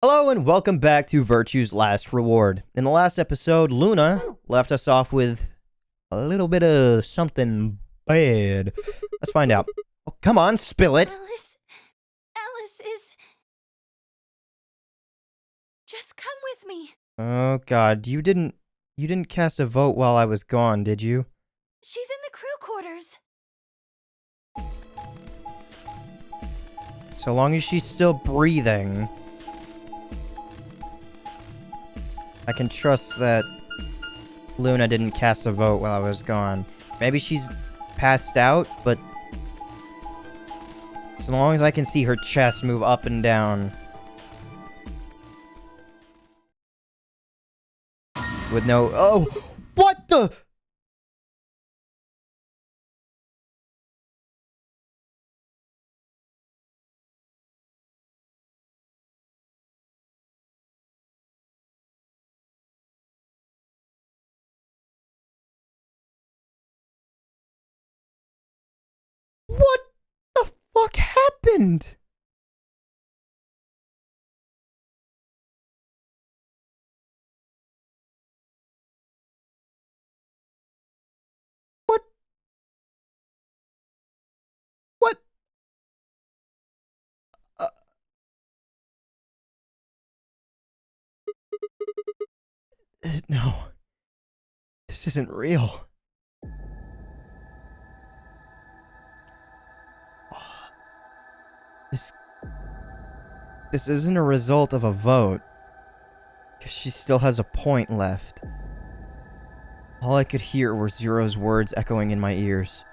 Hello and welcome back to Virtue's Last Reward. In the last episode, Luna left us off with a little bit of something bad. Let's find out. Oh, come on, spill it. Alice is... Just come with me. Oh god, you didn't cast a vote while I was gone, did you? She's in the crew quarters. So long as she's still breathing, I can trust that Luna didn't cast a vote while I was gone. Maybe she's passed out, but as long as I can see her chest move up and down with no... Oh! What the... What the fuck happened? What? What? No. This isn't real. This isn't a result of a vote, because she still has a point left. All I could hear were Zero's words echoing in my ears.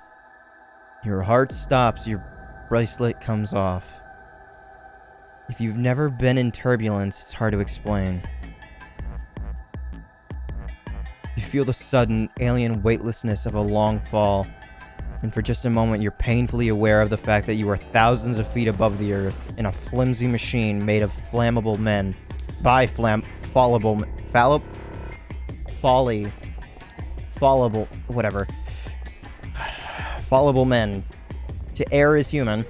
Your heart stops, your bracelet comes off. If you've never been in turbulence, it's hard to explain. You feel the sudden, alien weightlessness of a long fall, and for just a moment you're painfully aware of the fact that you are thousands of feet above the earth in a flimsy machine made of flammable men. Fallible men. To err is human.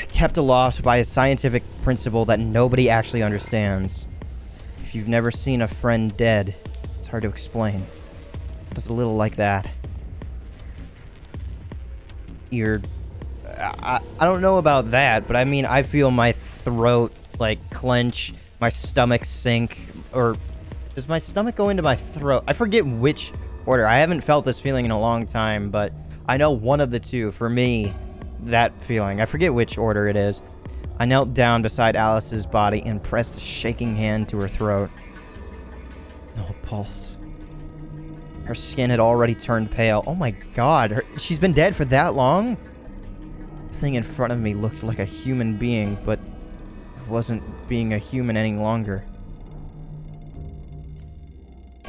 Kept aloft by a scientific principle that nobody actually understands. If you've never seen a friend dead, it's hard to explain. It's a little like that. I don't know about that, but I mean, I feel my throat, like, clench, my stomach sink, or does my stomach go into my throat? I forget which order. I haven't felt this feeling in a long time, but I know one of the two, for me, that feeling. I forget which order it is. I knelt down beside Alice's body and pressed a shaking hand to her throat. No pulse. Her skin had already turned pale. Oh my god, she's been dead for that long? The thing in front of me looked like a human being, but wasn't being a human any longer.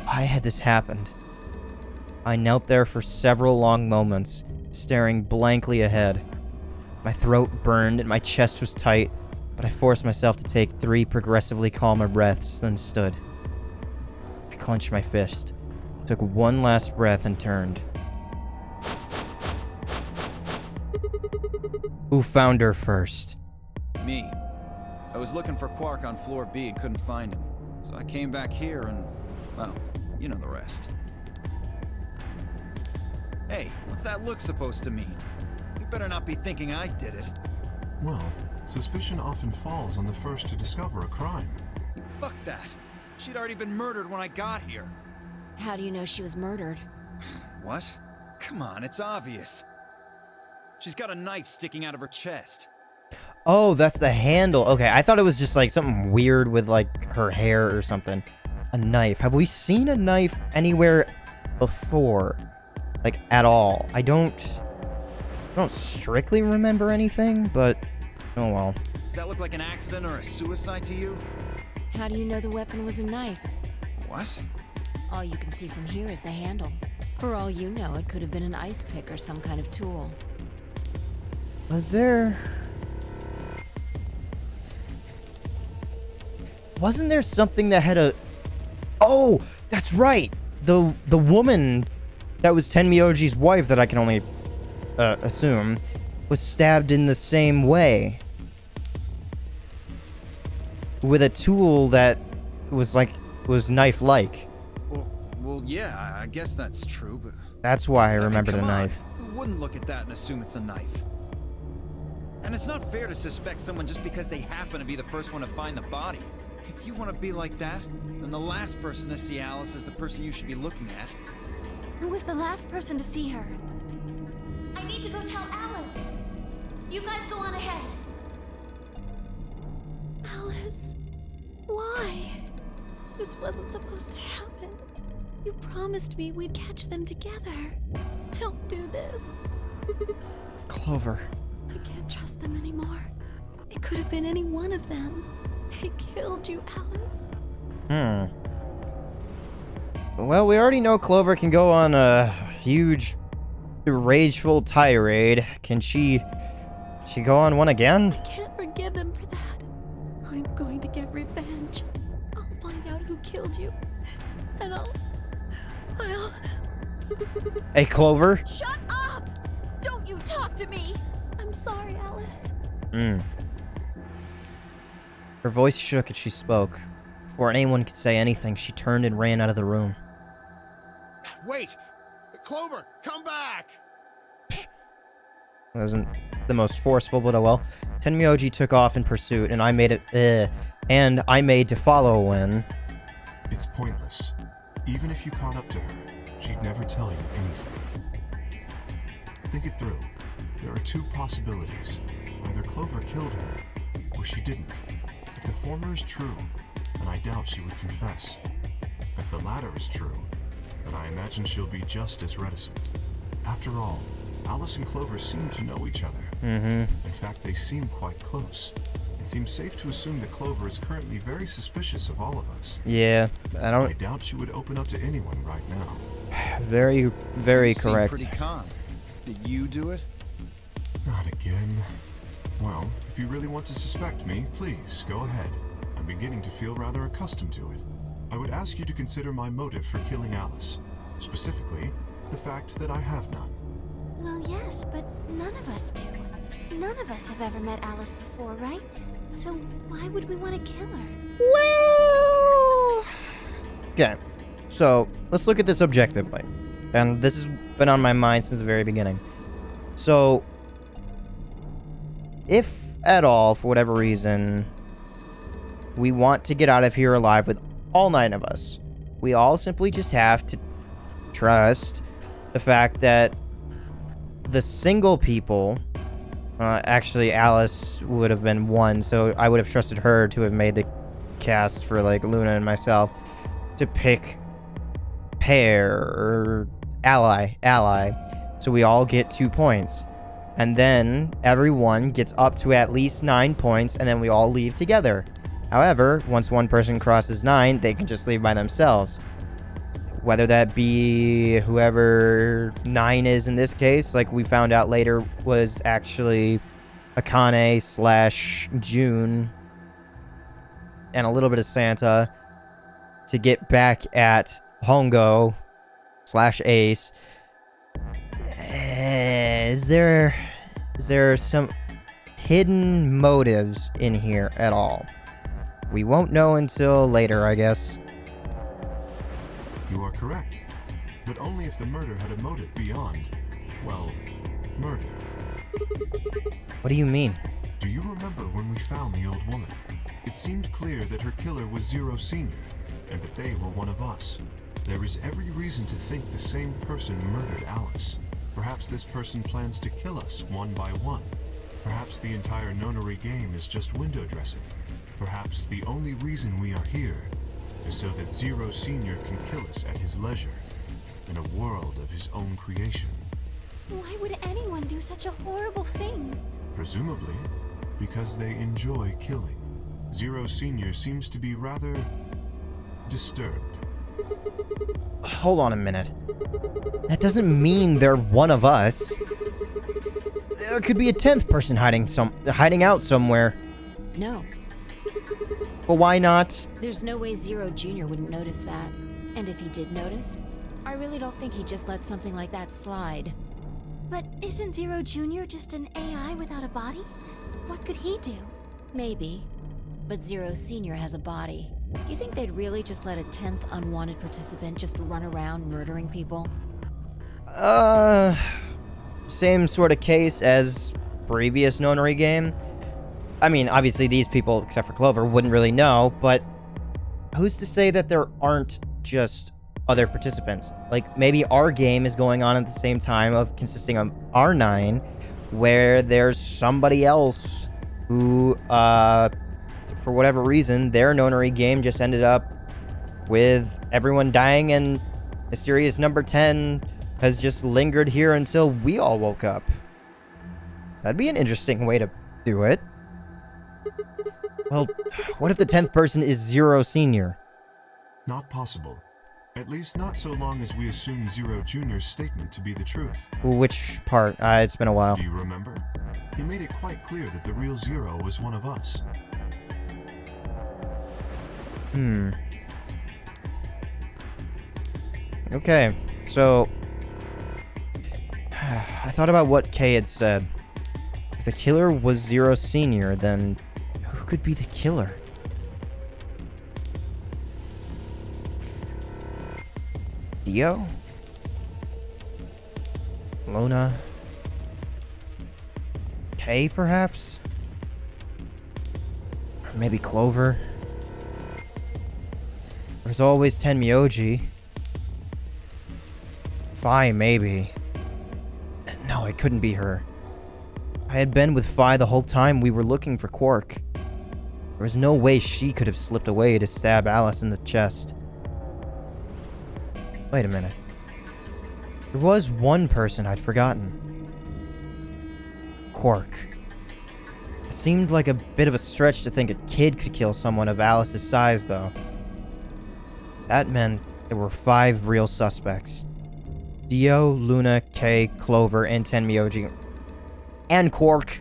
Why had this happened? I knelt there for several long moments, staring blankly ahead. My throat burned and my chest was tight, but I forced myself to take 3 progressively calmer breaths, then stood. I clenched my fist, took one last breath, and turned. Who found her first? Me. I was looking for Quark on floor B and couldn't find him. So I came back here and, well, you know the rest. Hey, what's that look supposed to mean? You better not be thinking I did it. Well, suspicion often falls on the first to discover a crime. Fuck that. She'd already been murdered when I got here. How do you know she was murdered? What? Come on, it's obvious. She's got a knife sticking out of her chest. Oh, that's the handle. Okay, I thought it was just like something weird with like her hair or something. A knife. Have we seen a knife anywhere before? Like, at all? I don't strictly remember anything, but oh well. Does that look like an accident or a suicide to you? How do you know the weapon was a knife? What? All you can see from here is the handle. For all you know, it could have been an ice pick or some kind of tool. Wasn't there something that had a... Oh, that's right! The woman that was Tenmyoji's wife, that I can only assume, was stabbed in the same way. with a tool that was knife-like. Well, yeah, I guess that's true, but... That's why I mean, remembered a come on. knife. Who wouldn't look at that and assume it's a knife? And it's not fair to suspect someone just because they happen to be the first one to find the body. If you want to be like that, then the last person to see Alice is the person you should be looking at. Who was the last person to see her? I need to go tell Alice. You guys go on ahead. Alice, why? This wasn't supposed to happen. You promised me we'd catch them together. Don't do this. Clover. I can't trust them anymore. It could have been any one of them. They killed you, Alice. Well, we already know Clover can go on a huge, rageful tirade. Can she go on one again? I can't forgive them for that. I'm going to get revenge. I'll find out who killed you. And I'll... Hey, Clover. Shut up! Don't you talk to me! I'm sorry, Alice. Her voice shook as she spoke. Before anyone could say anything, she turned and ran out of the room. Wait! Clover, come back! That wasn't the most forceful, but oh well. Tenmyoji took off in pursuit, and I made to follow when... It's pointless. Even if you caught up to her, she'd never tell you anything. Think it through. There are two possibilities. Either Clover killed her, or she didn't. If the former is true, then I doubt she would confess. If the latter is true, then I imagine she'll be just as reticent. After all, Alice and Clover seem to know each other. In fact, they seem quite close. It seems safe to assume that Clover is currently very suspicious of all of us. Yeah, I doubt she would open up to anyone right now. Very, very You seem correct. pretty calm. Did you do it? Not again. Well, if you really want to suspect me, please, go ahead. I'm beginning to feel rather accustomed to it. I would ask you to consider my motive for killing Alice. Specifically, the fact that I have none. Well, yes, but none of us do. None of us have ever met Alice before, right? So why would we want to kill her? Well... Okay, so let's look at this objectively. And this has been on my mind since the very beginning. So, if at all, for whatever reason, we want to get out of here alive with all 9 of us, we all simply just have to trust the fact that the single people... actually, Alice would have been one, so I would have trusted her to have made the cast for, like, Luna and myself to pick pair or ally. So we all get 2 points. And then everyone gets up to at least 9 points, and then we all leave together. However, once one person crosses 9, they can just leave by themselves. Whether that be whoever 9 is in this case, like we found out later was actually Akane / June and a little bit of Santa to get back at Hongo / Ace. Is there some hidden motives in here at all? We won't know until later, I guess. You are correct. But only if the murder had a motive beyond, well, murder. What do you mean? Do you remember when we found the old woman? It seemed clear that her killer was Zero Senior, and that they were one of us. There is every reason to think the same person murdered Alice. Perhaps this person plans to kill us one by one. Perhaps the entire nonary game is just window dressing. Perhaps the only reason we are here is so that Zero Senior can kill us at his leisure, in a world of his own creation. Why would anyone do such a horrible thing? Presumably, because they enjoy killing. Zero Senior seems to be rather disturbed. Hold on a minute. That doesn't mean they're one of us. There could be a 10th person hiding out somewhere. No, Well, why not? there's no way Zero Jr. wouldn't notice that. And if he did notice, I really don't think he'd just let something like that slide. But isn't Zero Jr. just an AI without a body? What could he do? Maybe. but Zero Senior has a body. You think they'd really just let a 10th unwanted participant just run around murdering people? Same sort of case as previous nonary game. I mean, obviously these people, except for Clover, wouldn't really know, but who's to say that there aren't just other participants? Like, maybe our game is going on at the same time of consisting of R9, where there's somebody else who, for whatever reason, their nonary game just ended up with everyone dying, and mysterious number 10 has just lingered here until we all woke up. That'd be an interesting way to do it. Well, what if the 10th person is Zero Senior? Not possible. At least not so long as we assume Zero Jr.'s statement to be the truth. Which part? It's been a while. Do you remember? He made it quite clear that the real Zero was one of us. Okay, so I thought about what Kay had said. If the killer was Zero Senior, then who could be the killer? Dio? Luna? Kay, perhaps? Or maybe Clover? There's always Tenmyoji. Fi, maybe. No, it couldn't be her. I had been with Fi the whole time we were looking for Quark. There was no way she could have slipped away to stab Alice in the chest. Wait a minute. There was one person I'd forgotten. Quark. It seemed like a bit of a stretch to think a kid could kill someone of Alice's size, though. That meant there were 5 real suspects. Dio, Luna, Kay, Clover, and Tenmyoji. And Quark.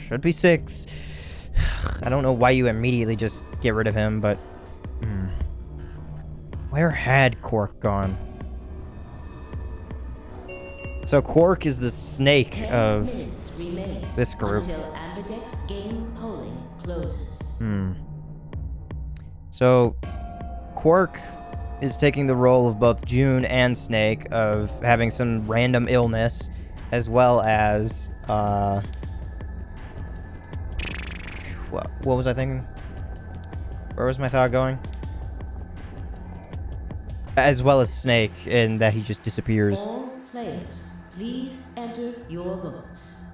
Should be 6. I don't know why you immediately just get rid of him, but... Where had Quark gone? So Quark is the snake of this group. Until Ambidex game polling closes. So Quark is taking the role of both June and Snake, of having some random illness, as well as what was I thinking? Where was my thought going? As well as Snake, in that he just disappears. All players, please enter your votes.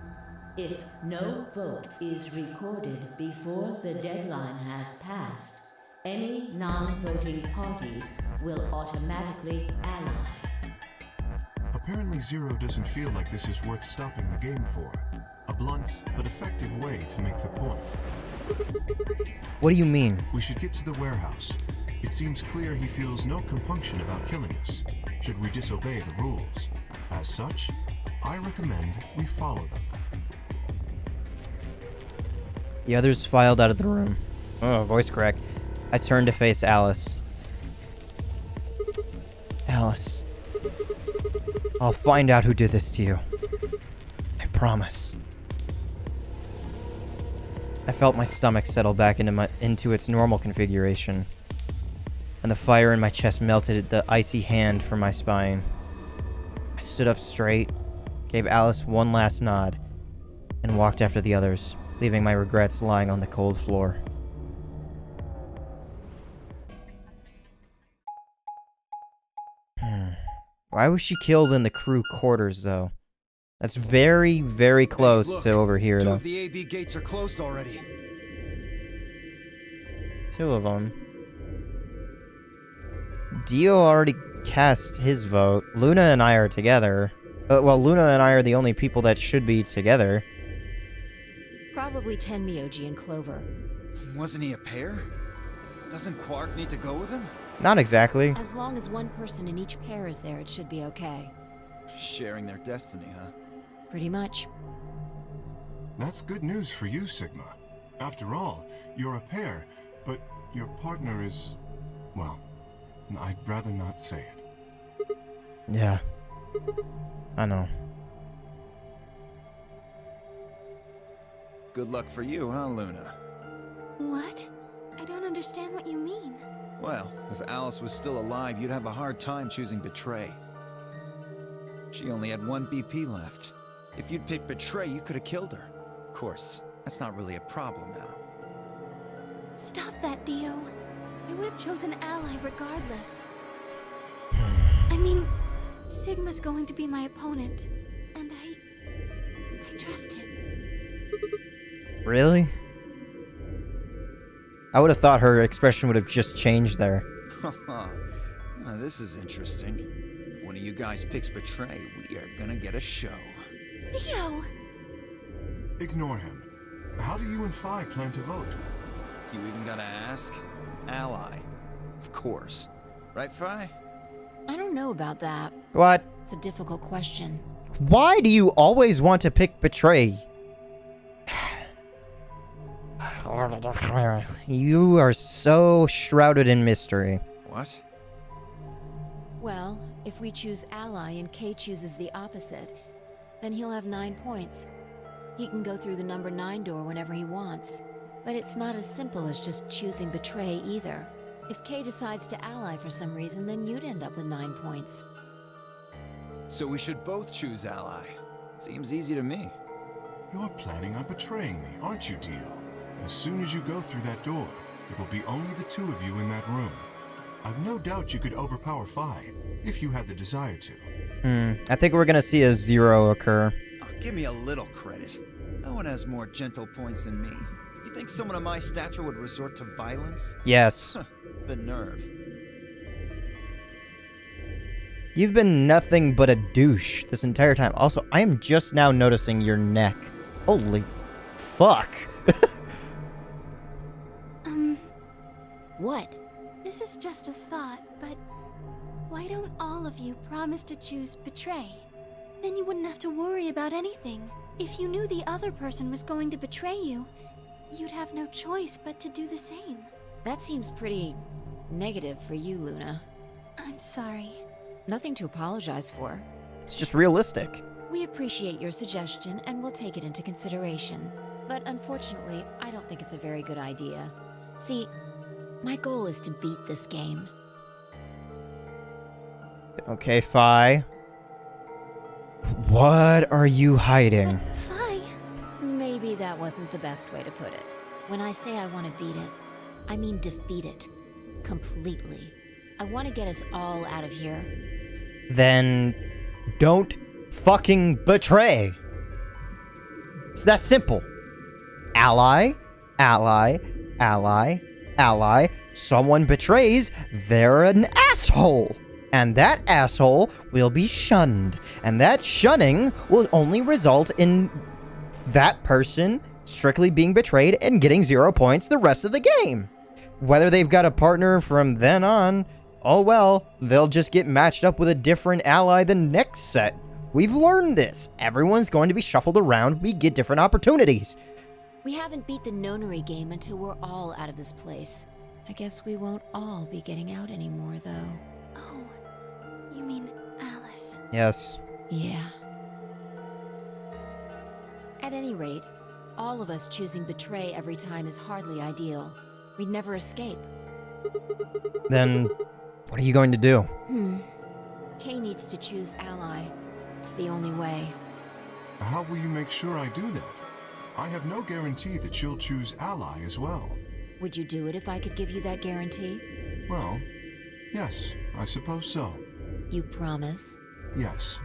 If no vote is recorded before the deadline has passed, any non-voting parties will automatically ally. Apparently Zero doesn't feel like this is worth stopping the game for. A blunt but effective way to make the point. What do you mean? We should get to the warehouse. It seems clear he feels no compunction about killing us, should we disobey the rules. As such, I recommend we follow them. The others filed out of the room. Oh, voice crack. I turned to face Alice. Alice. I'll find out who did this to you. I promise. I felt my stomach settle back into its normal configuration, and the fire in my chest melted the icy hand from my spine. I stood up straight, gave Alice one last nod, and walked after the others, leaving my regrets lying on the cold floor. Why was she killed in the crew quarters, though? That's very, very close Hey, look, to over here, 2 though. of the AB gates are closed already. 2 of them. Dio already cast his vote. Luna and I are together. Well, Luna and I are the only people that should be together. Probably Tenmyoji and Clover. Wasn't he a pair? Doesn't Quark need to go with him? Not exactly. As long as one person in each pair is there, it should be okay. Sharing their destiny, huh? Pretty much. That's good news for you, Sigma. After all, you're a pair, but your partner is... well, I'd rather not say it. Yeah. I know. Good luck for you, huh, Luna? What? Well, if Alice was still alive, you'd have a hard time choosing betray. She only had 1 BP left. If you'd picked betray, you could have killed her. Of course, that's not really a problem now. Stop that, Dio. I would have chosen ally regardless. I mean, Sigma's going to be my opponent, and I trust him. Really? I would have thought her expression would have just changed there. Now, this is interesting. If one of you guys picks betray, we are gonna get a show. Dio! Ignore him. How do you and Phi plan to vote? You even gotta ask? Ally. Of course. Right, Phi? I don't know about that. What? It's a difficult question. Why do you always want to pick betray? You are so shrouded in mystery. What? Well, if we choose ally and Kay chooses the opposite, then he'll have 9 points. He can go through the number 9 door whenever he wants. But it's not as simple as just choosing betray either. If Kay decides to ally for some reason, then you'd end up with 9 points. So we should both choose ally. Seems easy to me. You're planning on betraying me, aren't you, Dio? As soon as you go through that door, it will be only the 2 of you in that room. I've no doubt you could overpower Phi, if you had the desire to. I think we're gonna see a 0 occur. Oh, give me a little credit. No one has more gentle points than me. You think someone of my stature would resort to violence? Yes. The nerve. You've been nothing but a douche this entire time. Also, I am just now noticing your neck. Holy fuck. What? This is just a thought, but why don't all of you promise to choose betray? Then you wouldn't have to worry about anything. If you knew the other person was going to betray you, you'd have no choice but to do the same. That seems pretty negative for you, Luna. I'm sorry. Nothing to apologize for. It's just realistic. We appreciate your suggestion and we'll take it into consideration. But unfortunately, I don't think it's a very good idea. See, my goal is to beat this game. Okay, Phi. What are you hiding? Phi, Maybe that wasn't the best way to put it. When I say I want to beat it, I mean defeat it. Completely. I want to get us all out of here. Then don't fucking betray. It's that simple. Ally, ally, ally, ally. Someone betrays, they're an asshole. And that asshole will be shunned. And that shunning will only result in that person strictly being betrayed and getting 0 points the rest of the game. Whether they've got a partner from then on, oh well, they'll just get matched up with a different ally the next set. We've learned this. Everyone's going to be shuffled around. We get different opportunities. We haven't beat the nonary game until we're all out of this place. I guess we won't all be getting out anymore, though. oh, you mean Alice. Yes. Yeah. At any rate, all of us choosing betray every time is hardly ideal. We'd never escape. Then what are you going to do? Kay needs to choose ally. It's the only way. How will you make sure I do that? I have no guarantee that she'll choose ally as well. Would you do it if I could give you that guarantee? Well, yes, I suppose so. You promise? Yes.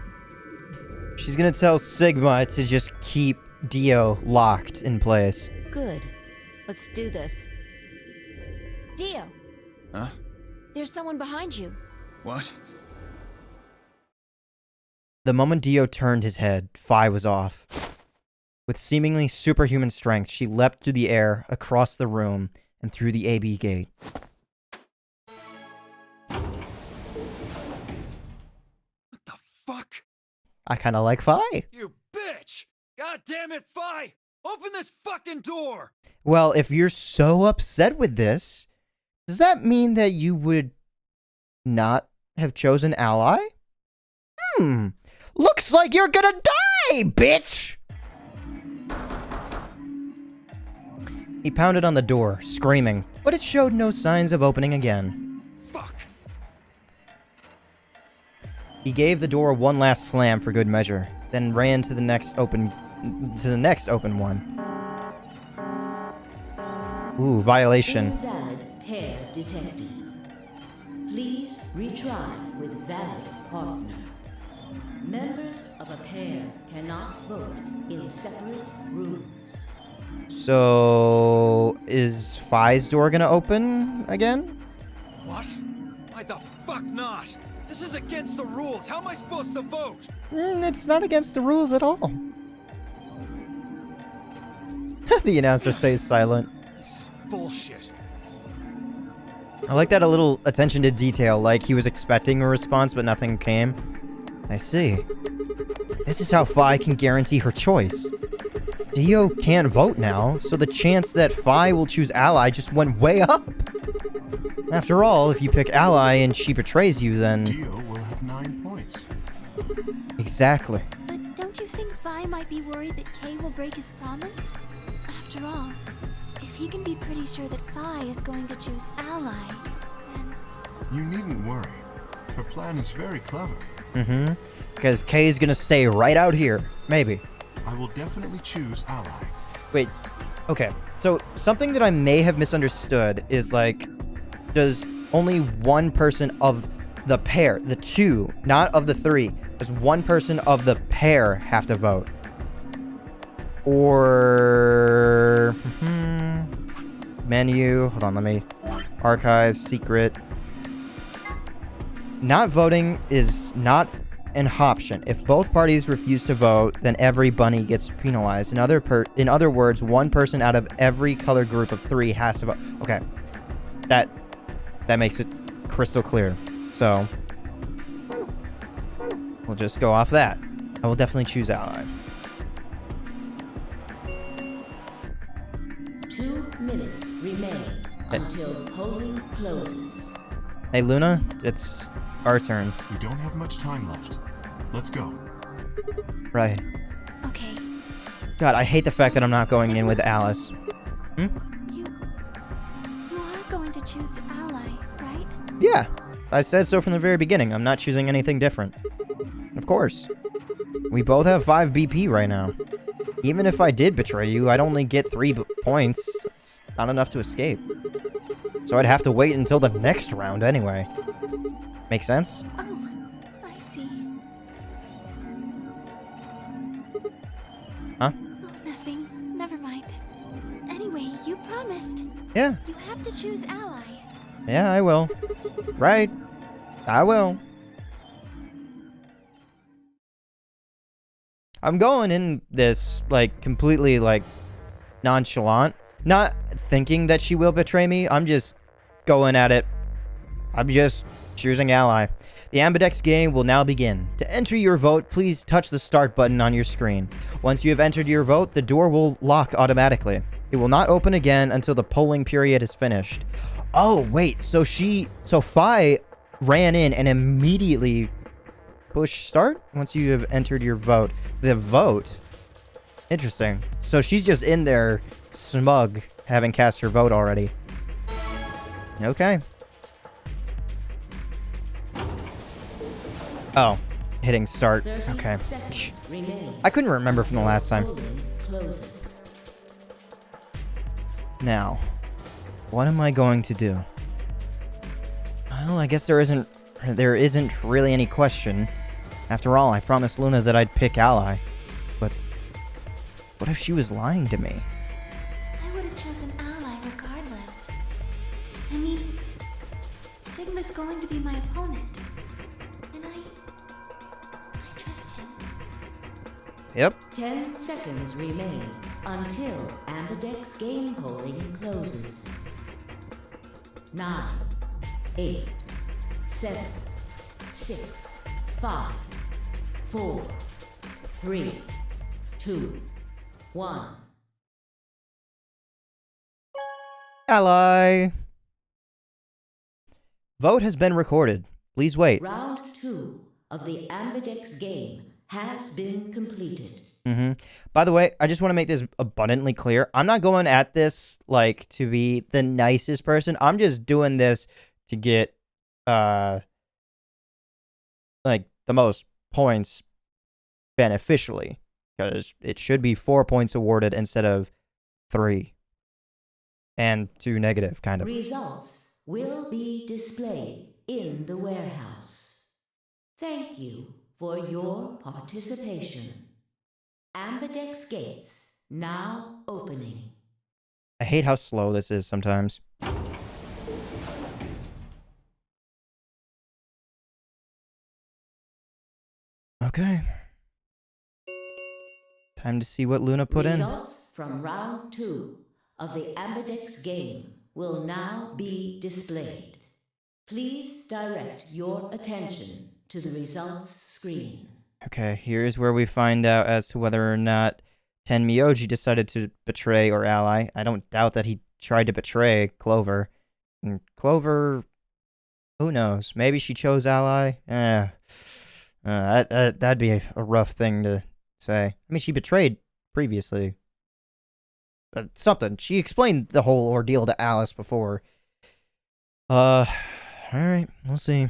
She's gonna tell Sigma to just keep Dio locked in place. Good. Let's do this. Dio! Huh? There's someone behind you. What? The moment Dio turned his head, Phi was off. With seemingly superhuman strength, she leapt through the air, across the room, and through the AB gate. What the fuck? I kinda like Phi. You bitch! God damn it, Phi! Open this fucking door! Well, if you're so upset with this, does that mean that you would not have chosen ally? Looks like you're gonna die, bitch! He pounded on the door, screaming, but it showed no signs of opening again. He gave the door one last slam for good measure, then ran to the next open one. Ooh, violation. Invalid pair detected. Please retry with valid partner. Members of a pair cannot vote in separate rooms. So, is Phi's door gonna open again? What? Why the fuck not? This is against the rules. How am I supposed to vote? It's not against the rules at all. The announcer stays silent. This is bullshit. I like that a little attention to detail, like he was expecting a response but nothing came. I see. This is how Phi can guarantee her choice. Dio can't vote now, so the chance that Phi will choose Ally just went way up. After all, if you pick Ally and she betrays you, then... Dio will have 9 points. Exactly. But don't you think Vi might be worried that Kay will break his promise? After all, if he can be pretty sure that Vi is going to choose Ally, then... You needn't worry. Her plan is very clever. Mm-hmm. Because Kay's gonna stay right out here. Maybe. I will definitely choose Ally. Wait. Okay. So, something that I may have misunderstood is, like, does only one person of the pair, the two, not of the three, does one person of the pair have to vote? Or... menu. Hold on, let me... Archive, secret... Not voting is not an option. If both parties refuse to vote, then every bunny gets penalized. In other words, one person out of every color group of 3 has to vote. Okay. That makes it crystal clear. So, we'll just go off that. I will definitely choose Ally. 2 minutes remain until polling closes. Hey, Luna, it's our turn. We don't have much time left. Let's go. Right. Okay, God, I hate the fact that I'm not going in with Alice. you are going to choose Ally, right? Yeah, I said so from the very beginning. I'm not choosing anything different. Of course. We both have 5 BP right now. Even if I did betray you, I'd only get 3 points. It's not enough to escape. So I'd have to wait until the next round anyway. Make sense? Oh, I see. Huh? Oh, nothing. Never mind. Anyway, you promised. Yeah. You have to choose Ally. Yeah, I will. Right. I will. I'm going in this, like, completely, like, nonchalant. Not thinking that she will betray me. I'm just going at it. I'm just choosing Ally. The Ambidex game will now begin. To enter your vote, please touch the start button on your screen. Once you have entered your vote, the door will lock automatically. It will not open again until the polling period is finished. Oh, wait. So Phi ran in and immediately pushed start once you have entered your vote. The vote? Interesting. So she's just in there smug, having cast her vote already. Okay. Oh, hitting start. 30 Okay. seconds remain. I couldn't remember from the last time. Polling closes. Now, what am I going to do? Well, I guess there isn't really any question. After all, I promised Luna that I'd pick Ally. But what if she was lying to me? I would have chosen Ally regardless. I mean, Sigma's going to be my opponent. And I trust him. Yep. 10 seconds remain until Ambidex game polling closes. 9, 8, 7, 6, 5, 4, 3, 2, 1. Ally. Vote has been recorded. Please wait. Round 2 of the Ambidex game has been completed. By the way, I just want to make this abundantly clear. I'm not going at this, like, to be the nicest person. I'm just doing this to get, like, the most points beneficially, because it should be 4 points awarded instead of 3. And 2 negative, kind of. Results will be displayed in the warehouse. Thank you for your participation. Ambidex gates now opening. I hate how slow this is sometimes. Okay. Time to see what Luna put in. Results from round 2 of the Ambidex game will now be displayed. Please direct your attention to the results screen. Okay, here's where we find out as to whether or not Tenmyoji decided to betray or ally. I don't doubt that he tried to betray Clover. And Clover, who knows? Maybe she chose ally? That'd be a rough thing to say. I mean, she betrayed previously. Something. She explained the whole ordeal to Alice before. Alright, we'll see.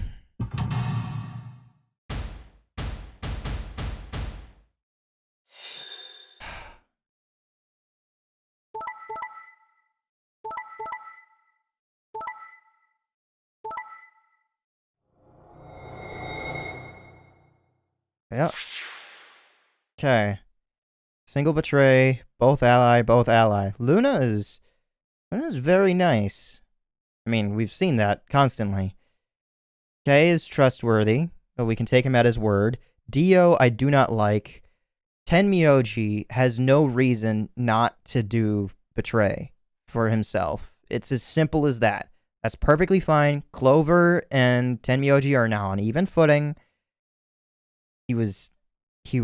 Yep. Okay. Single betray, both ally, both ally. Luna's very nice. I mean, we've seen that constantly. Kay is trustworthy, but we can take him at his word. Dio, I do not like. Tenmyoji has no reason not to do betray for himself. It's as simple as that. That's perfectly fine. Clover and Tenmyoji are now on even footing. He was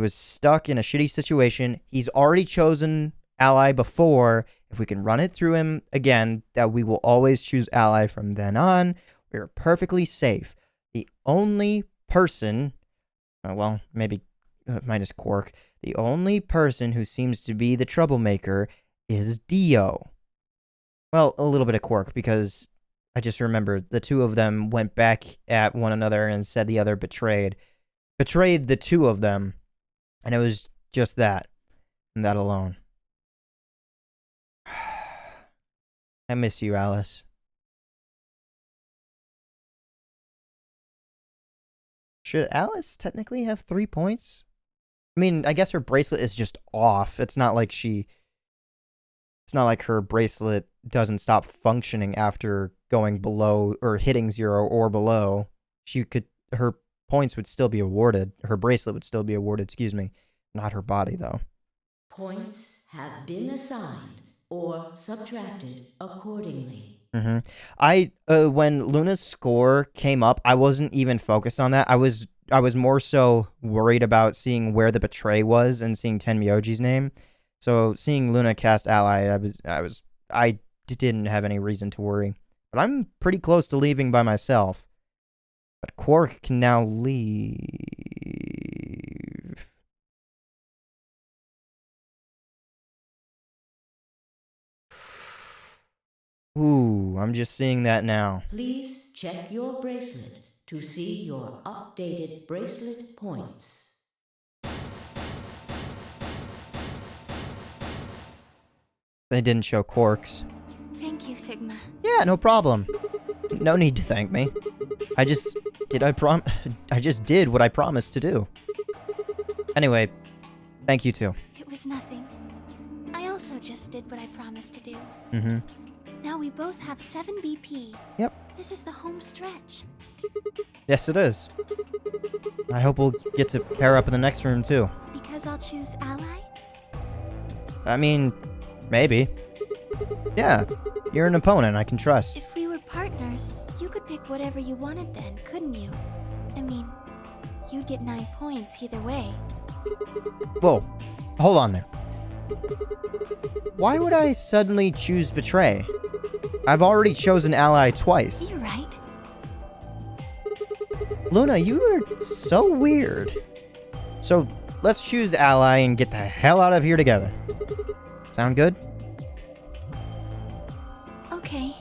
stuck in a shitty situation. He's already chosen ally before. If we can run it through him again, that we will always choose ally from then on. We're perfectly safe. The only person, well, maybe minus Quark, the only person who seems to be the troublemaker is Dio. Well, a little bit of Quark, because I just remembered the two of them went back at one another and said the other betrayed the two of them, and it was just that, and that alone. I miss you, Alice. Should Alice technically have 3 points? I mean, I guess her bracelet is just off. It's not like her bracelet doesn't stop functioning after going below or hitting 0 or below. Her points would still be awarded. Her bracelet would still be awarded, excuse me. Not her body, though. Points have been assigned or subtracted accordingly. When Luna's score came up, I wasn't even focused on that. I was more so worried about seeing where the betray was and seeing Tenmyoji's name. So seeing Luna cast ally, I didn't have any reason to worry. But I'm pretty close to leaving by myself. But Quark can now leave. Ooh, I'm just seeing that now. Please check your bracelet to see your updated bracelet points. They didn't show Quark's. Thank you, Sigma. Yeah, no problem. No need to thank me. I just did what I promised to do. Anyway, thank you too. It was nothing. I also just did what I promised to do. Mm-hmm. Now we both have 7 BP. Yep. This is the home stretch. Yes, it is. I hope we'll get to pair up in the next room too. Because I'll choose ally? I mean, maybe. Yeah, you're an opponent I can trust. If we were partners, you could pick whatever you wanted then, couldn't you? I mean, you'd get 9 points either way. Whoa, hold on there. Why would I suddenly choose betray? I've already chosen ally twice. You're right. Luna, you are so weird. So, let's choose ally and get the hell out of here together. Sound good? Okay.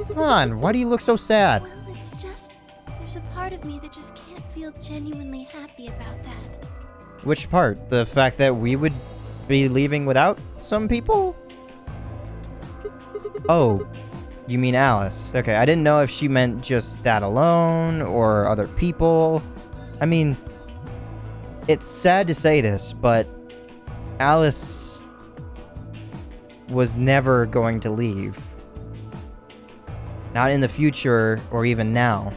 Come on, why do you look so sad? Well, it's just... There's a part of me that just can't feel genuinely happy about that. Which part? The fact that we would be leaving without some people? Oh, you mean Alice. Okay, I didn't know if she meant just that alone or other people. I mean, it's sad to say this, but Alice was never going to leave. Not in the future or even now.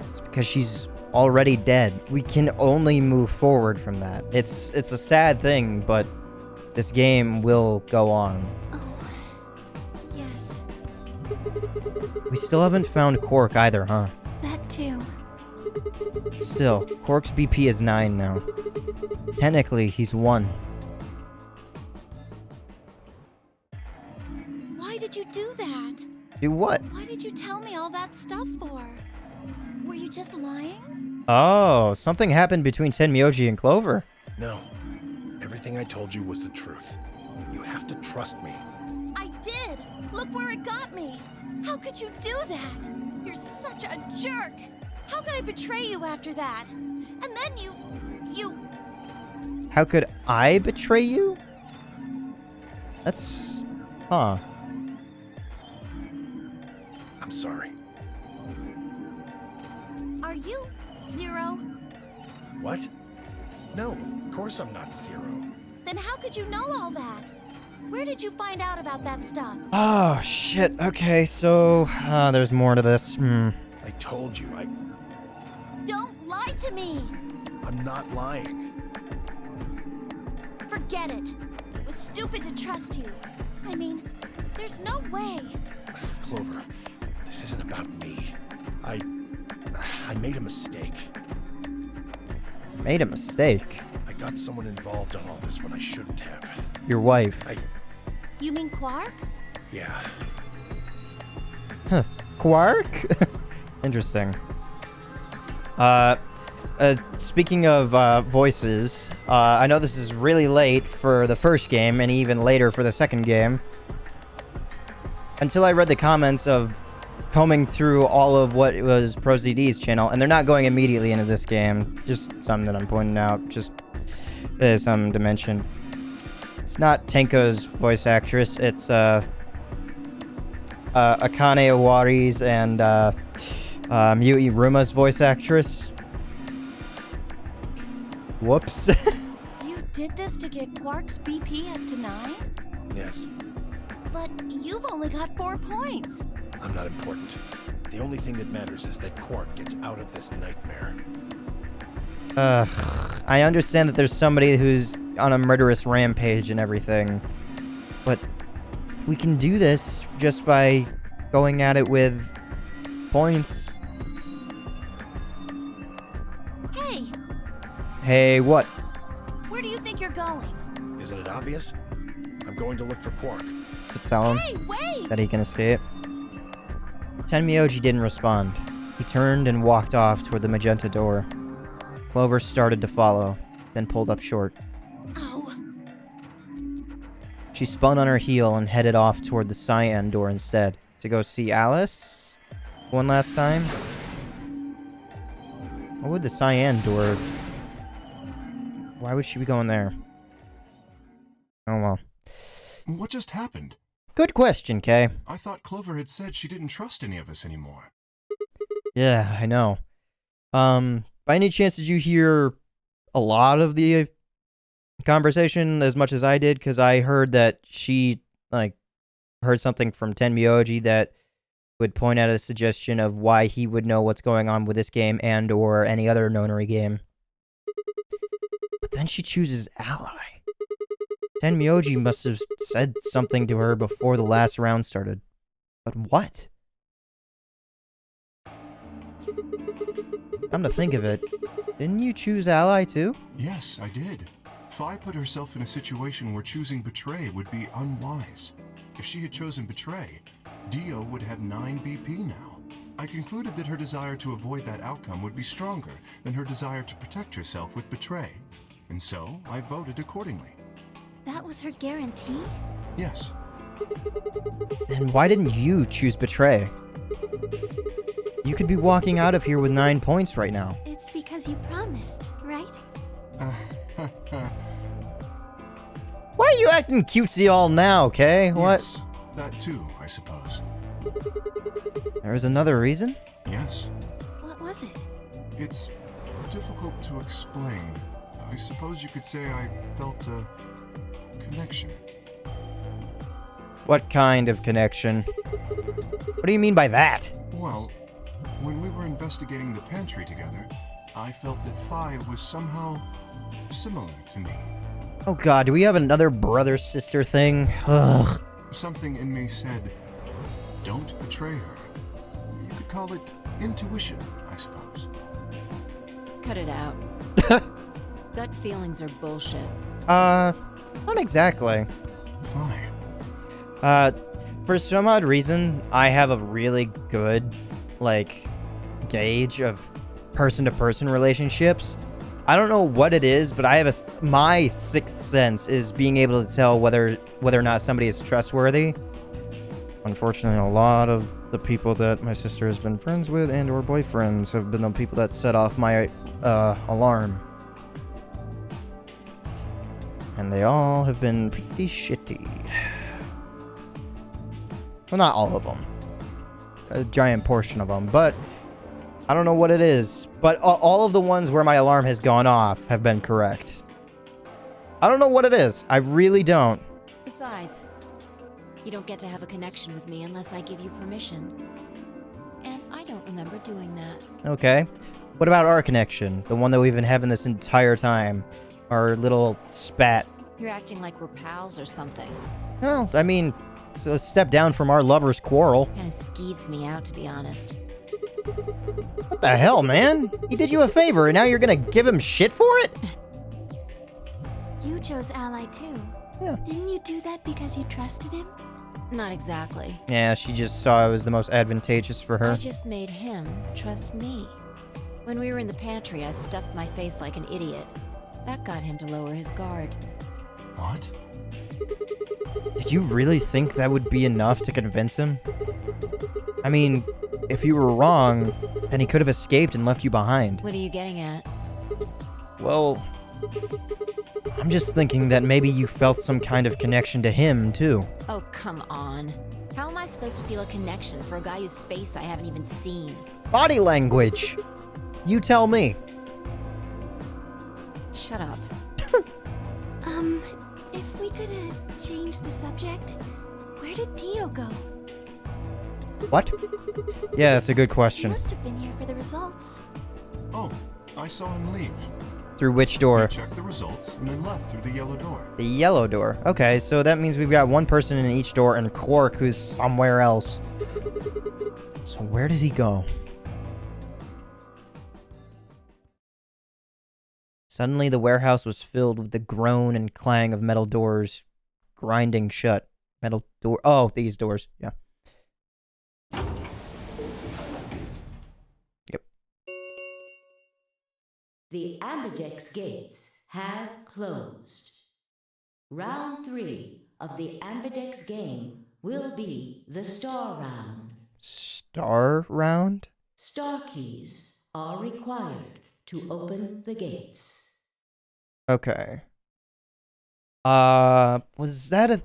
It's because she's already dead. We can only move forward from that. It's a sad thing, but this game will go on. Oh, yes. We still haven't found Quark either, huh? That too. Still, Quark's BP is 9 now. Technically, he's 1. Why did you do that? Do what? Why did you tell me all that stuff for? Were you just lying? Oh, something happened between Tenmyoji and Clover. No. Everything I told you was the truth. You have to trust me. I did! Look where it got me! How could you do that? You're such a jerk! How could I betray you after that? And then you... How could I betray you? That's... Huh. I'm sorry. Are you Zero? What? No, of course I'm not Zero. Then how could you know all that? Where did you find out about that stuff? Oh, shit. Okay, so... there's more to this. I told you, Don't lie to me! I'm not lying. Forget it. It was stupid to trust you. I mean, there's no way. Clover, this isn't about me. I made a mistake. Made a mistake. I got someone involved on all this when I shouldn't have. Your wife. You mean Quark? Yeah. Huh. Quark? Interesting. Speaking of voices, I know this is really late for the first game and even later for the second game. Until I read the comments of combing through all of what was ProZD's channel, and they're not going immediately into this game. Just something that I'm pointing out. Just some dimension. It's not Tenko's voice actress. It's Akane Owari's and Miu Iruma's voice actress. Whoops. You did this to get Quark's BP up to 9? Yes. But you've only got 4 points. I'm not important. The only thing that matters is that Quark gets out of this nightmare. I understand that there's somebody who's on a murderous rampage and everything, but we can do this just by going at it with points. Hey, Hey, what? where do you think you're going? Isn't it obvious? I'm going to look for Quark. To tell him Hey, wait! that he can escape. Tenmyoji didn't respond. He turned and walked off toward the magenta door. Clover started to follow, then pulled up short. Oh, She spun on her heel and headed off toward the cyan door instead, to go see Alice one last time. What would the cyan door... Why would she be going there? Oh well. What just happened? Good question, Kay. I thought Clover had said she didn't trust any of us anymore. Yeah, I know. By any chance did you hear a lot of the conversation as much as I did? Because I heard that she, heard something from Tenmyoji that would point out a suggestion of why he would know what's going on with this game and or any other Nonary game. But then she chooses Ally. Tenmyoji must have said something to her before the last round started. But what? Come to think of it, didn't you choose Ally too? Yes, I did. Fi put herself in a situation where choosing Betray would be unwise. If she had chosen Betray, Dio would have 9 BP now. I concluded that her desire to avoid that outcome would be stronger than her desire to protect herself with Betray. And so, I voted accordingly. that was her guarantee? Yes. Then why didn't you choose Betray? You could be walking out of here with 9 points right now. It's because you promised, right? Why are you acting cutesy all now, Kay? What? Yes, that too, I suppose. There's another reason? Yes. What was it? It's difficult to explain. I suppose you could say I felt a connection. What kind of connection? What do you mean by that? Well, when we were investigating the pantry together, I felt that Phi was somehow similar to me. Oh god, do we have another brother-sister thing? Ugh. Something in me said, don't betray her. You could call it intuition, I suppose. Cut it out. Gut feelings are bullshit. Not exactly. Phi. For some odd reason, I have a really good, like, gauge of person-to-person relationships. I don't know what it is, but I have my sixth sense is being able to tell whether or not somebody is trustworthy. Unfortunately, a lot of the people that my sister has been friends with and or boyfriends have been the people that set off my alarm. And they all have been pretty shitty. Well, not all of them. A giant portion of them, but I don't know what it is. But all of the ones where my alarm has gone off have been correct. I don't know what it is. I really don't. Besides, you don't get to have a connection with me unless I give you permission. And I don't remember doing that. Okay. What about our connection? The one that we've been having this entire time. Our little spat. You're acting like we're pals or something. Well, I mean, it's a step down from our lovers' quarrel. Kinda skeeves me out, to be honest. What the hell, man? He did you a favor, and now you're gonna give him shit for it? You chose Ally too. Yeah. Didn't you do that because you trusted him? Not exactly. Yeah, she just saw it was the most advantageous for her. I just made him trust me. When we were in the pantry, I stuffed my face like an idiot. That got him to lower his guard. What? Did you really think that would be enough to convince him? I mean, if you were wrong, then he could have escaped and left you behind. What are you getting at? Well, I'm just thinking that maybe you felt some kind of connection to him, too. Oh, come on. How am I supposed to feel a connection for a guy whose face I haven't even seen? Body language! You tell me. Shut up. If we could change the subject, where did Dio go? What? Yeah, that's a good He question. must have been here for the results. Oh, I saw him leave. Through which door? He checked the results and then left through the yellow door. The yellow door. Okay, so that means we've got one person in each door and Quark who's somewhere else. So where did he go? Suddenly the warehouse was filled with the groan and clang of metal doors grinding shut. Metal door. Oh, these doors. Yeah. Yep. The Ambidex gates have closed. Round 3 of the Ambidex game will be the Star Round. Star round? Star keys are required to open the gates. Okay. Was that a...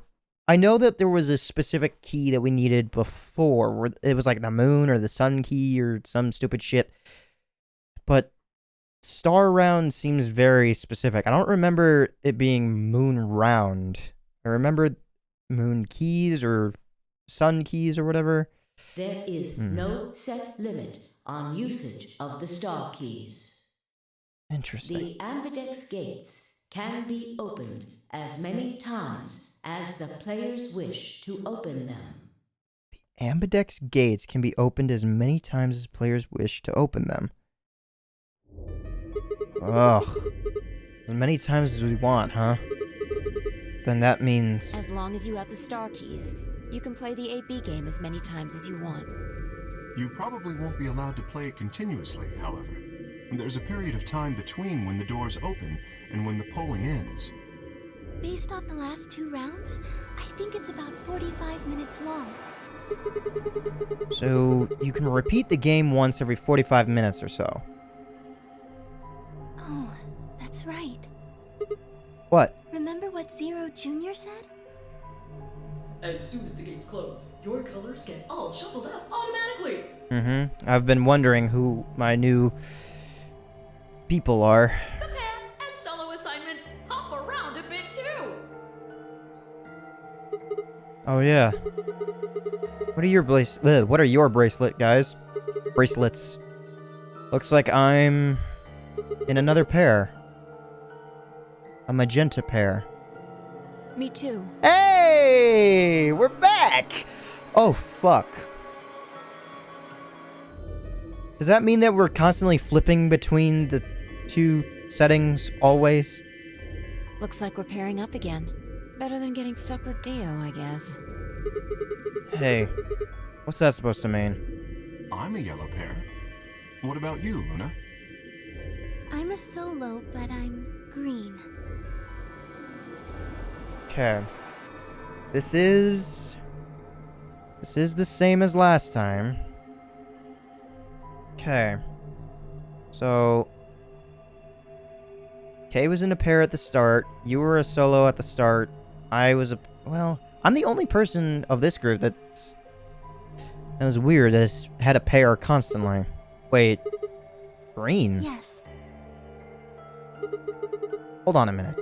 I know that there was a specific key that we needed before. Where it was like the moon or the sun key or some stupid shit. But star round seems very specific. I don't remember it being moon round. I remember moon keys or sun keys or whatever. There is no set limit on usage of the star keys. Interesting. The Ambidex gates can be opened as many times as the players wish to open them. Ambidex gates can be opened as many times as players wish to open them. Ugh. As many times as we want, huh? Then that means... As long as you have the star keys, you can play the AB game as many times as you want. You probably won't be allowed to play it continuously, however. There's a period of time between when the doors open and when the polling ends. Based off the last 2 rounds, I think it's about 45 minutes long. So, you can repeat the game once every 45 minutes or so. Oh, that's right. What? Remember what Zero Jr. said? As soon as the gates close, your colors get all shuffled up automatically. I've been wondering who my new people are. The pair and solo assignments hop around a bit too. Oh yeah. What are your bracelet, guys? Bracelets. Looks like I'm in another pair. A magenta pair. Me too. Hey! We're back! Oh, fuck. Does that mean that we're constantly flipping between the two settings always? Looks like we're pairing up again. Better than getting stuck with Dio, I guess. Hey, what's that supposed to mean? I'm a yellow pair. What about you, Luna? I'm a solo, but I'm green. Okay. This is the same as last time. Okay. So Kay was in a pair at the start. You were a solo at the start. I'm the only person of this group that was weird that has had a pair constantly. Wait. Green? Yes. Hold on a minute.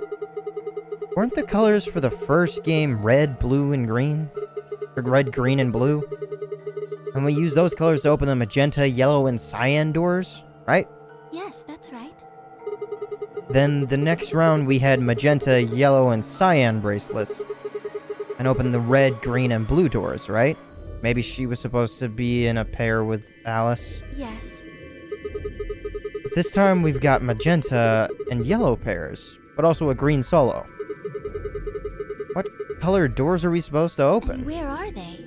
Weren't the colors for the first game red, blue, and green? Or red, green, and blue? And we used those colors to open the magenta, yellow, and cyan doors, right? Yes, that's right. Then the next round we had magenta, yellow, and cyan bracelets. And opened the red, green, and blue doors, right? Maybe she was supposed to be in a pair with Alice. Yes. But this time we've got magenta and yellow pairs, but also a green solo. What color doors are we supposed to open? And where are they?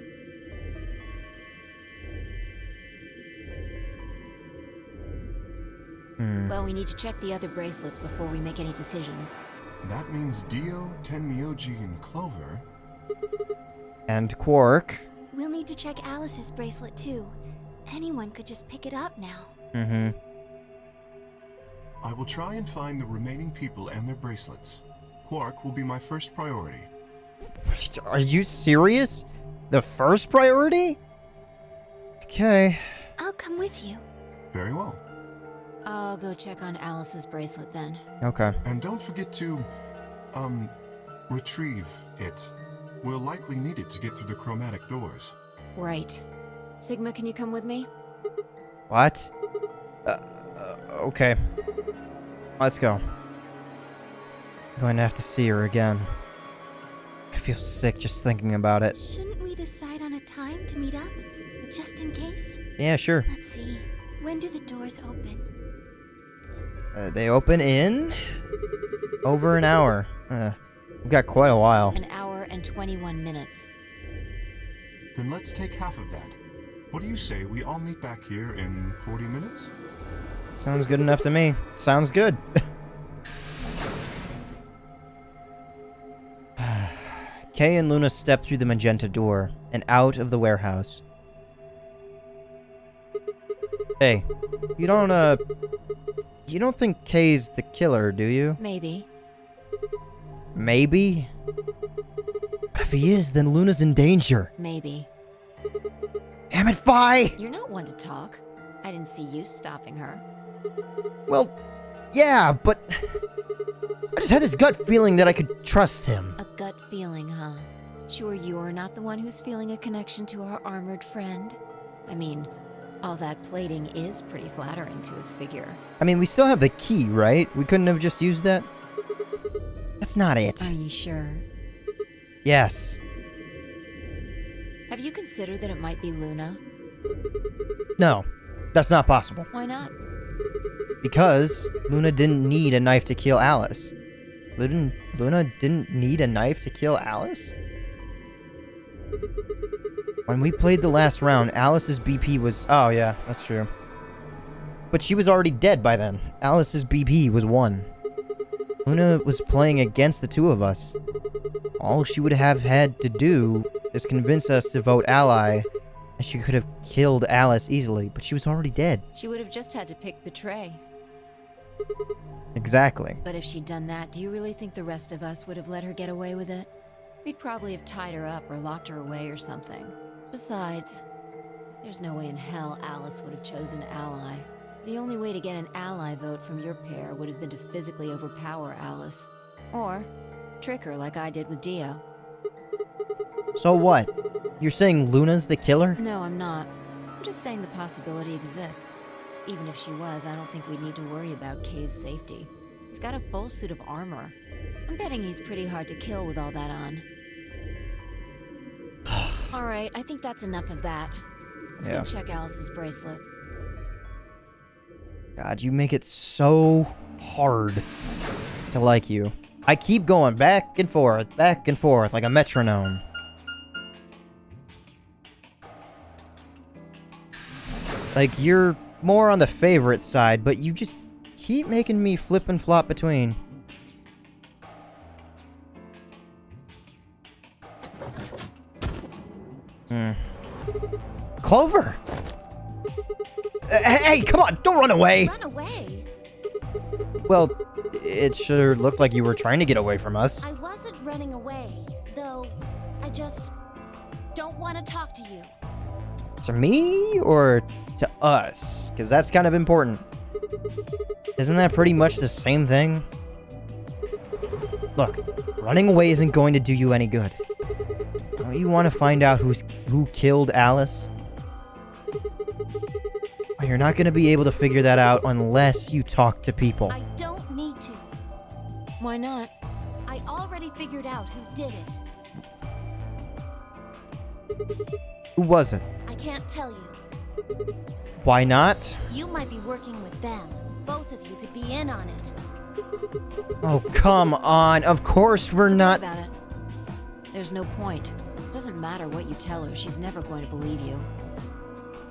Well, we need to check the other bracelets before we make any decisions. That means Dio, Tenmyoji, and Clover. And Quark. We'll need to check Alice's bracelet too. Anyone could just pick it up now. I will try and find the remaining people and their bracelets. Quark will be my first priority. Are you serious? The first priority? Okay. I'll come with you. Very well. I'll go check on Alice's bracelet then. Okay. And don't forget to, retrieve it. We'll likely need it to get through the chromatic doors. Right. Sigma, can you come with me? What? Okay. Let's go. I'm going to have to see her again. I feel sick just thinking about it. Shouldn't we decide on a time to meet up? Just in case? Yeah, sure. Let's see. When do the doors open? They open in over an hour. We've got quite a while. An hour and 21 minutes. Then let's take half of that. What do you say we all meet back here in 40 minutes? Sounds good enough to me. Sounds good. Kay and Luna step through the magenta door and out of the warehouse. Hey, you don't think Kay's the killer, do you? Maybe. Maybe? But if he is, then Luna's in danger. Maybe. Damn it, Vi! You're not one to talk. I didn't see you stopping her. Well, yeah, but I just had this gut feeling that I could trust him. A gut feeling, huh? Sure you're not the one who's feeling a connection to our armored friend? I mean, all that plating is pretty flattering to his figure. I mean, we still have the key, right? We couldn't have just used that? That's not it. Are you sure? Yes. Have you considered that it might be Luna? No, that's not possible. Why not? Because Luna didn't need a knife to kill Alice. Luna didn't need a knife to kill Alice? When we played the last round, Alice's BP was... Oh, yeah, that's true. But she was already dead by then. Alice's BP was 1. Luna was playing against the two of us. All she would have had to do is convince us to vote ally, and she could have killed Alice easily, but she was already dead. She would have just had to pick betray. Exactly. But if she'd done that, do you really think the rest of us would have let her get away with it? We'd probably have tied her up or locked her away or something. Besides, there's no way in hell Alice would have chosen ally. The only way to get an ally vote from your pair would have been to physically overpower Alice. Or trick her like I did with Dio. So what? You're saying Luna's the killer? No, I'm not. I'm just saying the possibility exists. Even if she was, I don't think we'd need to worry about Kay's safety. He's got a full suit of armor. I'm betting he's pretty hard to kill with all that on. Alright, I think that's enough of that. Let's go check Alice's bracelet. God, you make it so hard to like you. I keep going back and forth, like a metronome. Like, you're more on the favorite side, but you just keep making me flip and flop between. Clover! Hey, come on, don't run away! Run away? Well, it sure looked like you were trying to get away from us. I wasn't running away, though I just don't want to talk to you. To me, or to us? Because that's kind of important. Isn't that pretty much the same thing? Look, running away isn't going to do you any good. Don't you want to find out who killed Alice? Well, you're not going to be able to figure that out unless you talk to people. I don't need to. Why not? I already figured out who did it. Who was it? I can't tell you. Why not? You might be working with them. Both of you could be in on it. Oh, come on. Of course we're not. Forget about it. There's no point. Doesn't matter what you tell her, she's never going to believe you.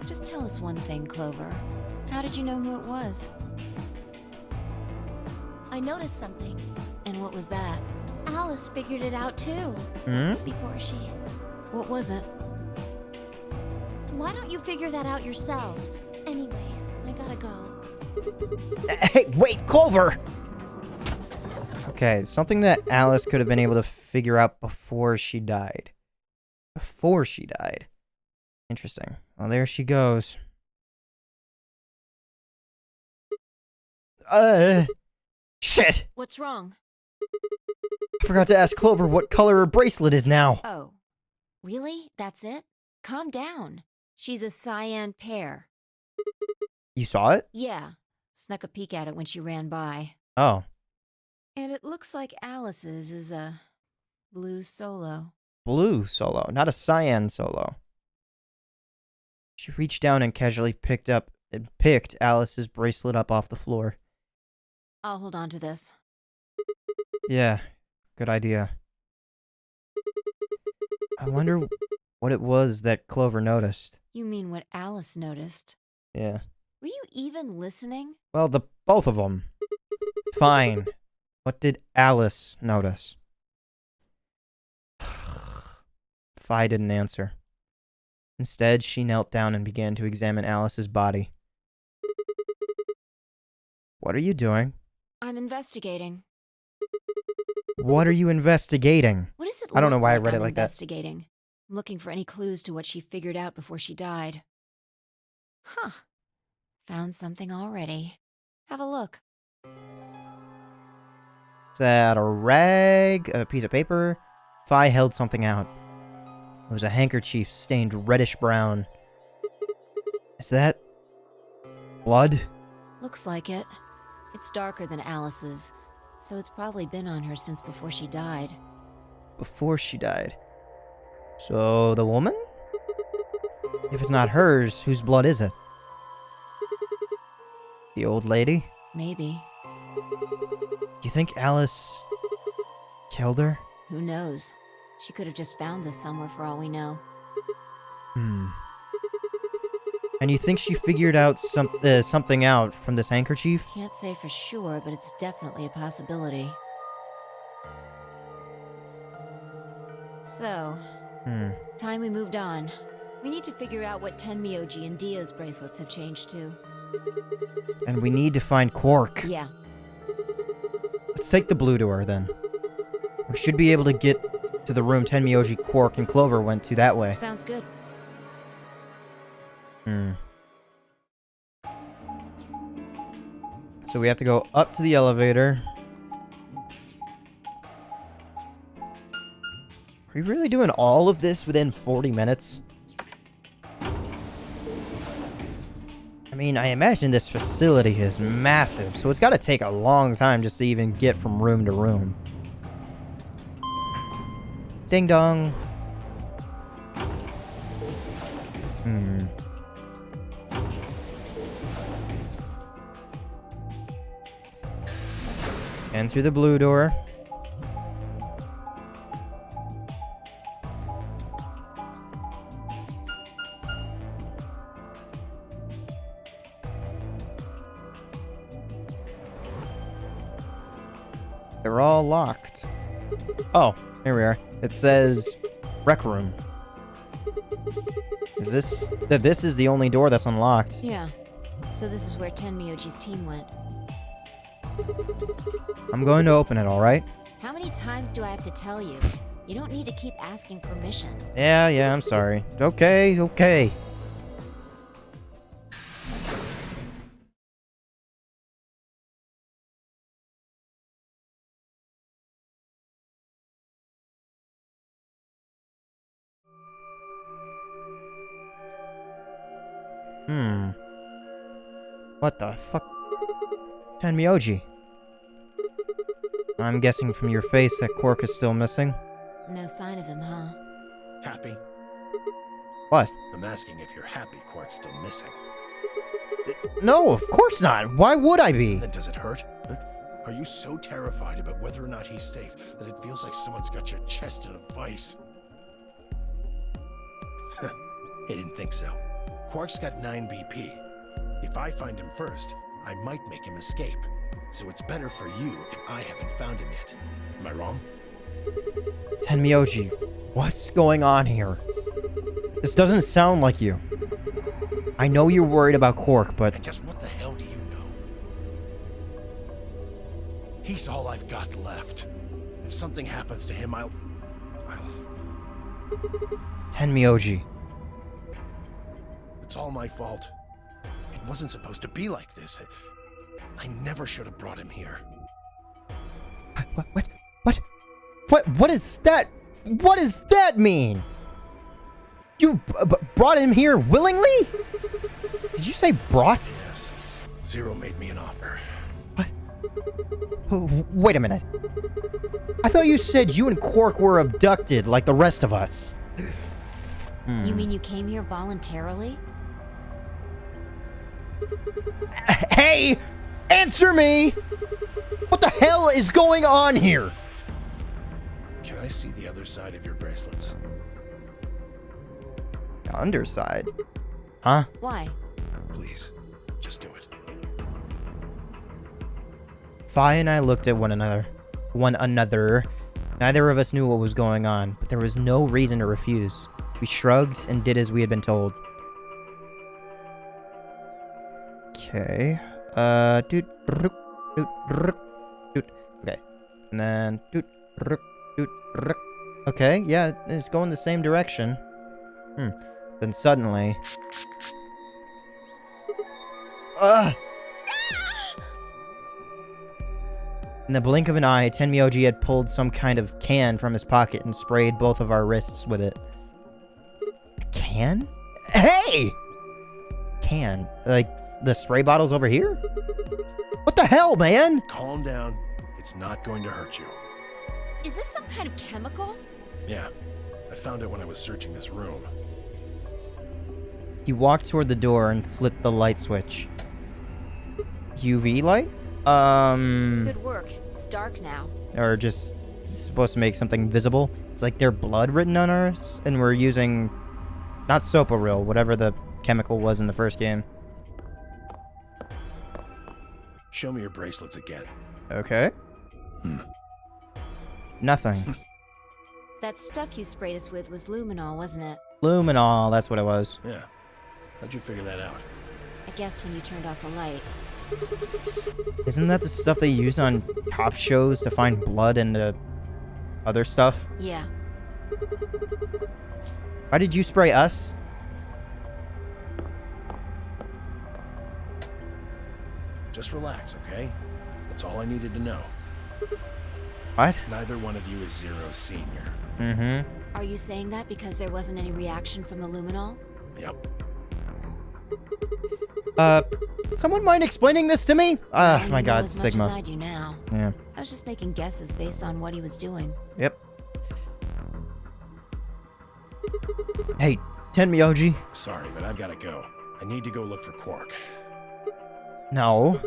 Just tell us one thing, Clover. How did you know who it was? I noticed something. And what was that? Alice figured it out too. Hmm? Before she... What was it? Why don't you figure that out yourselves? Anyway, I gotta go. Hey, wait, Clover! Okay, something that Alice could have been able to figure out before she died. Before she died. Interesting. Well, there she goes. Shit! What's wrong? I forgot to ask Clover what color her bracelet is now. Oh. Really? That's it? Calm down. She's a cyan pear. You saw it? Yeah. Snuck a peek at it when she ran by. Oh. And it looks like Alice's is a blue solo. Blue solo, not a cyan solo. She reached down and casually picked Alice's bracelet up off the floor. I'll hold on to this. Yeah, good idea. I wonder what it was that Clover noticed. You mean what Alice noticed? Yeah. Were you even listening? Well, both of them. Fine. What did Alice notice? Fi didn't answer. Instead, she knelt down and began to examine Alice's body. What are you doing? I'm investigating. What are you investigating? What does it I don't know look why I like read it I'm like that. investigating? I'm looking for any clues to what she figured out before she died. Huh. Found something already. Have a look. Is that a rag? A piece of paper? Fi held something out. It was a handkerchief stained reddish brown. Is that blood? Looks like it. It's darker than Alice's, so it's probably been on her since before she died. Before she died. So, the woman? If it's not hers, whose blood is it? The old lady? Maybe. Do you think Alice killed her? Who knows? She could have just found this somewhere for all we know. And you think she figured out something out from this handkerchief? Can't say for sure, but it's definitely a possibility. So, Time we moved on. We need to figure out what Tenmyoji and Dio's bracelets have changed to. And we need to find Quark. Yeah. Let's take the blue door, then. We should be able to get to the room Tenmyoji, Quark, and Clover went to that way. Sounds good. So we have to go up to the elevator. Are we really doing all of this within 40 minutes? I mean, I imagine this facility is massive, so it's got to take a long time just to even get from room to room. Ding dong. And through the blue door. They're all locked. Oh, here we are. It says rec room. Is this... This is the only door that's unlocked. Yeah. So this is where Tenmyoji's team went. I'm going to open it, alright? How many times do I have to tell you? You don't need to keep asking permission. Yeah, I'm sorry. Okay. What the fuck? Tenmyoji. I'm guessing from your face that Quark is still missing. No sign of him, huh? Happy? What? I'm asking if you're happy Quark's still missing. No, of course not. Why would I be? Then does it hurt? Huh? Are you so terrified about whether or not he's safe that it feels like someone's got your chest in a vice? He didn't think so. Quark's got 9 BP. If I find him first, I might make him escape. So it's better for you if I haven't found him yet. Am I wrong? Tenmyoji, what's going on here? This doesn't sound like you. I know you're worried about Quark, but... And just what the hell do you know? He's all I've got left. If something happens to him, I'll... Tenmyoji. It's all my fault. It wasn't supposed to be like this. I never should have brought him here. What is that? What does that mean? You brought him here willingly? Did you say brought? Yes. Zero made me an offer. What? Wait a minute. I thought you said you and Quark were abducted like the rest of us. You mean you came here voluntarily? Hey! Answer me! What the hell is going on here? Can I see the other side of your bracelets? Underside? Huh? Why? Please, just do it. Fi and I looked at one another. Neither of us knew what was going on, but there was no reason to refuse. We shrugged and did as we had been told. Okay. Okay. And then okay, yeah, it's going the same direction. Then suddenly... In the blink of an eye, Tenmyoji had pulled some kind of can from his pocket and sprayed both of our wrists with it. A can? Hey! Can? Like, the spray bottle's over here? What the hell, man? Calm down. It's not going to hurt you. Is this some kind of chemical? Yeah. I found it when I was searching this room. He walked toward the door and flipped the light switch. UV light? Good work. It's dark now. Or just supposed to make something visible. It's like their blood written on ours, and we're using not Soparil, whatever the chemical was in the first game. Show me your bracelets again. Okay. Nothing. That stuff you sprayed us with was luminol, wasn't it? Luminol, that's what it was. Yeah. How'd you figure that out? I guessed when you turned off the light. Isn't that the stuff they use on cop shows to find blood and other stuff? Yeah. Why did you spray us? Just relax, okay? That's all I needed to know. What? Neither one of you is Zero Senior. Mm-hmm. Are you saying that because there wasn't any reaction from the luminol? Yep. Someone mind explaining this to me? Well, My you know God, as much Sigma. as I do now. Yeah. I was just making guesses based on what he was doing. Yep. Hey, Tenmyoji. Sorry, but I've gotta go. I need to go look for Quark. No.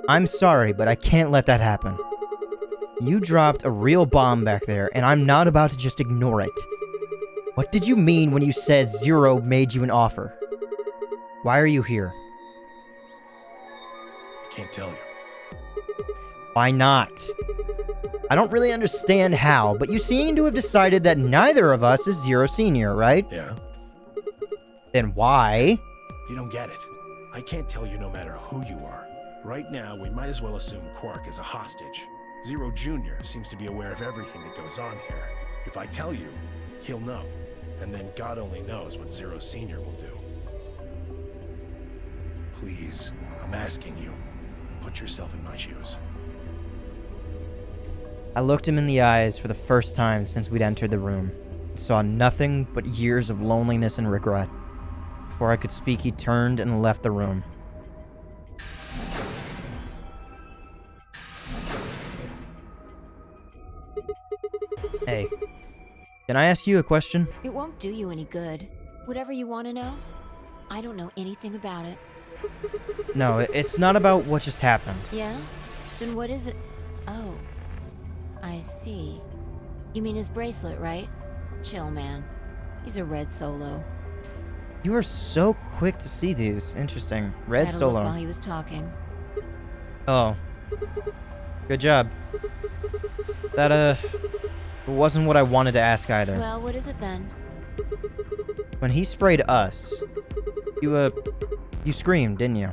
I'm sorry, but I can't let that happen. You dropped a real bomb back there, and I'm not about to just ignore it. What did you mean when you said Zero made you an offer? Why are you here? I can't tell you. Why not? I don't really understand how, but you seem to have decided that neither of us is Zero Senior, right? Yeah? Then why? You don't get it. I can't tell you no matter who you are. Right now, we might as well assume Quark is a hostage. Zero Jr. seems to be aware of everything that goes on here. If I tell you, he'll know. And then God only knows what Zero Senior will do. Please, I'm asking you, put yourself in my shoes. I looked him in the eyes for the first time since we'd entered the room. Saw nothing but years of loneliness and regret. Before I could speak, he turned and left the room. Hey, can I ask you a question? It won't do you any good. Whatever you want to know, I don't know anything about it. No, it's not about what just happened. Yeah? Then what is it? Oh. I see. You mean his bracelet, right? Chill, man. He's a red solo. You were so quick to see these. Interesting. Red Had a look solo. while he was talking. Oh. Good job. That, wasn't what I wanted to ask either. Well, what is it then? When he sprayed us, you screamed, didn't you?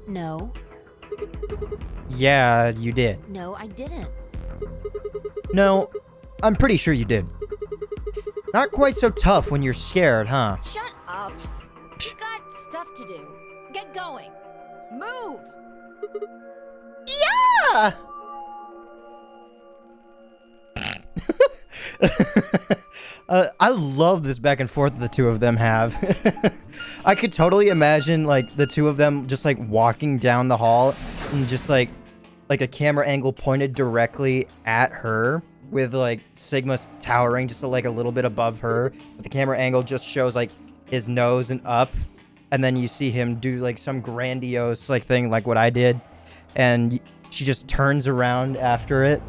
No. Yeah, you did. No, I didn't. No, I'm pretty sure you did. Not quite so tough when you're scared, huh? Shut up. You got stuff to do. Get going. Move! Yeah! I love this back and forth the two of them have. I could totally imagine, like, the two of them just, like, walking down the hall and just, like a camera angle pointed directly at her with, like, Sigma towering just, like, a little bit above her. But the camera angle just shows, like, his nose and up. And then you see him do, like, some grandiose, like, thing like what I did. And she just turns around after it.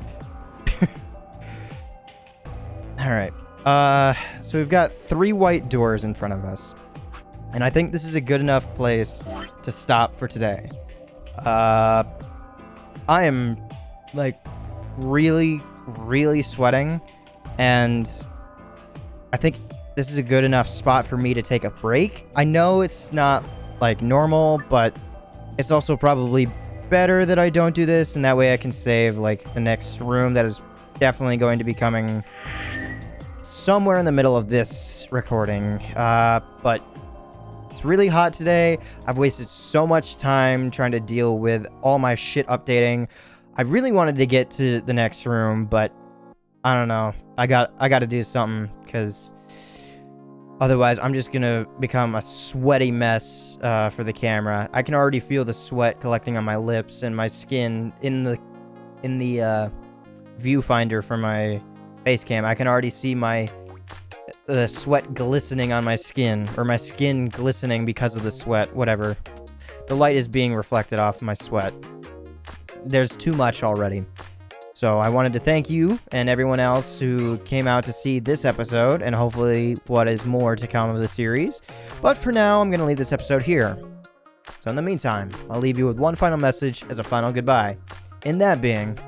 Alright. So we've got 3 white doors in front of us. And I think this is a good enough place to stop for today. I am, like, really, really sweating. And I think this is a good enough spot for me to take a break. I know it's not, like, normal, but it's also probably better that I don't do this. And that way I can save, like, the next room that is definitely going to be coming somewhere in the middle of this recording. But it's really hot today. I've wasted so much time trying to deal with all my shit updating. I really wanted to get to the next room, but I don't know. I got to do something, because otherwise I'm just gonna become a sweaty mess for the camera. I can already feel the sweat collecting on my lips and my skin in the viewfinder for my face cam. I can already see my sweat glistening on my skin, or my skin glistening because of the sweat, whatever. The light is being reflected off my sweat. There's too much already. So I wanted to thank you and everyone else who came out to see this episode, and hopefully what is more to come of the series. But for now, I'm going to leave this episode here. So in the meantime, I'll leave you with one final message as a final goodbye. And that being,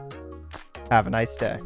have a nice day.